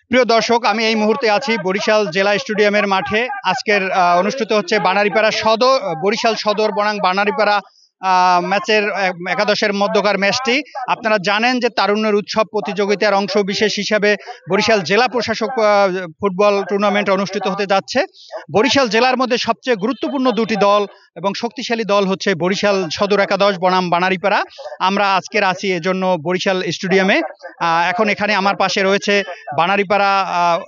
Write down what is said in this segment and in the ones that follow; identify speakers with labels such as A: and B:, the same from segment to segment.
A: প্রিয় দর্শক, আমি এই মুহূর্তে আছি বরিশাল জেলা স্টেডিয়ামের মাঠে। আজকের অনুষ্ঠিত হচ্ছে বানারীপাড়া সদর বরিশাল সদর বনাম বানারীপাড়া ম্যাচের একাদশের মধ্যকার ম্যাচটি। আপনারা জানেন যে তারুণ্যের উৎসব প্রতিযোগিতার অংশ বিশেষ হিসাবে বরিশাল জেলা প্রশাসক ফুটবল টুর্নামেন্ট অনুষ্ঠিত হতে যাচ্ছে। বরিশাল জেলার মধ্যে সবচেয়ে গুরুত্বপূর্ণ দুটি দল এবং শক্তিশালী দল হচ্ছে বরিশাল সদর একাদশ বনাম বানারীপাড়া। আমরা আজকের আছি এজন্য বরিশাল স্টেডিয়ামে। এখন এখানে আমার পাশে রয়েছে বানারীপাড়া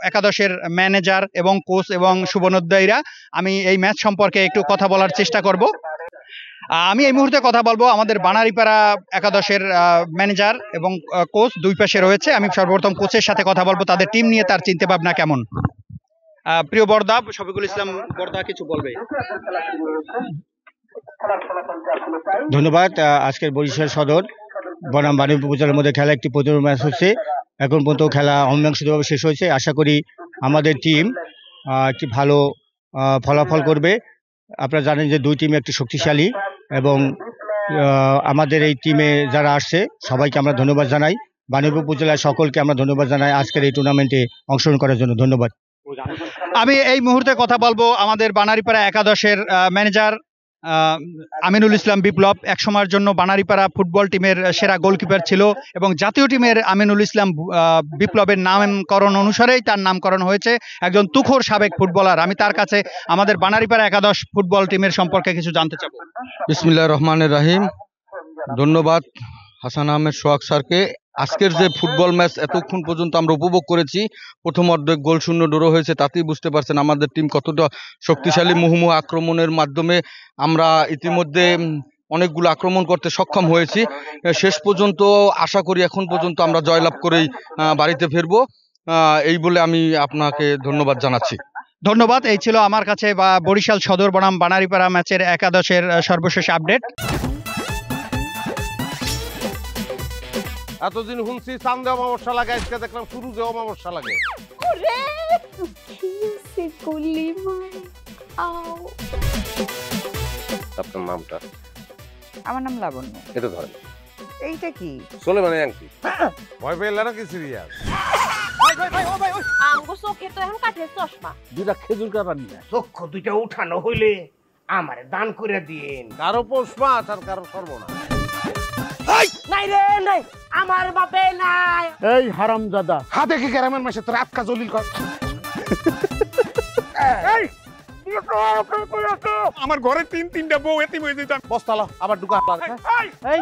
A: একাদশের ম্যানেজার এবং কোচ এবং শুভনোদ্দায়ীরা। আমি এই ম্যাচ সম্পর্কে একটু কথা বলার চেষ্টা করব। আমি এই মুহূর্তে কথা বলবো আমাদের বানারীপাড়া একাদশের ম্যানেজার এবং কোচ দুই পাশে রয়েছে। আমি সর্বপ্রথম কোচের সাথে কথা বলবো, তাদের টিম নিয়ে তার চিন্তা ভাবনা কেমন। প্রিয় বর্দা, শফিকুল ইসলাম বর্দা কিছু বলবে।
B: ধন্যবাদ। আজকের বরিশাল সদর বনাম বাণিজ্য উপজেলার মধ্যে খেলা একটি প্রথম ম্যাচ হচ্ছে। এখন পর্যন্ত খেলা অমীমাংসিতভাবে শেষ হয়েছে। আশা করি আমাদের টিম একটি ভালো ফলাফল করবে। আপনারা জানেন যে দুই টিম একটি শক্তিশালী এবং আমাদের এই টিমে যারা আসছে সবাইকে আমরা ধন্যবাদ জানাই। বাণিজ্য উপজেলার সকলকে আমরা ধন্যবাদ জানাই আজকের এই টুর্নামেন্টে অংশগ্রহণ করার জন্য। ধন্যবাদ।
A: আমি এই মুহূর্তে কথা বলবো আমাদের বানারীপাড়া একাদশের ম্যানেজার আমিনুল ইসলাম বিপ্লব। এক সময়ের জন্য বানারীপাড়া ফুটবল টিমের সেরা গোলকিপার ছিল এবং জাতীয় টিমের আমিনুল ইসলাম বিপ্লবের নামকরণ অনুসারেই তার নামকরণ হয়েছে। একজন তুখোর সাবেক ফুটবলার। আমি তার কাছে আমাদের বানারীপাড়া একাদশ ফুটবল টিমের সম্পর্কে কিছু জানতে চাবো।
C: বিসমিল্লাহির রহমানির রহিম। ধন্যবাদ হাসান আহমেদ সোহাগ স্যারকে। আজকের যে ফুটবল ম্যাচ এতক্ষণ পর্যন্ত আমরা উপভোগ করেছি, প্রথম অর্ধেক গোল শূন্য ড্র হয়েছে, তাতেই বুঝতে পারছেন আমাদের টিম কতটা শক্তিশালী। মুহুমুহু আক্রমণের মাধ্যমে আমরা ইতিমধ্যে অনেকগুলো আক্রমণ করতে সক্ষম হয়েছি। শেষ পর্যন্ত আশা করি এখন পর্যন্ত আমরা জয়লাভ করেই বাড়িতে ফিরবো। এই বলে আমি আপনাকে ধন্যবাদ জানাচ্ছি।
A: ধন্যবাদ। এই ছিল আমার কাছে বরিশাল সদর বনাম বানারীপাড়া ম্যাচের একাদশের সর্বশেষ আপডেট।
D: এতদিন শুনছি চান্দে অমাবস্যা লাগে, আজকে দেখলাম সূর্যে অমাবস্যা লাগে। আপনার নামটা?
E: আমার নাম লাবণ্য।
D: এটা ধরেন।
E: এইটা কি?
D: সোলেমানি আংটি। ভয় পেলে নাকি সিরিয়াস?
F: আমগো চোখে তো এখন কাঠের চশমা।
D: দুইটা খেজুর কাটা নিয়ে
G: চক্ষু দুইটা উঠানো হইলে আমারে দান করে দিন।
D: কারো পোষ মাছ আর কারো সর্বনাশ।
G: নাই রে নাই, আমার বাপে নাই।
D: এই হারামজাদা,
G: হাতে কি গ্রামের মাসে তোর আটকা জলিল কর।
D: আমার ঘরে তিনটা বউ এতিম হয়ে যেতাম। বস্তালা আবার ঢুকা।
G: এই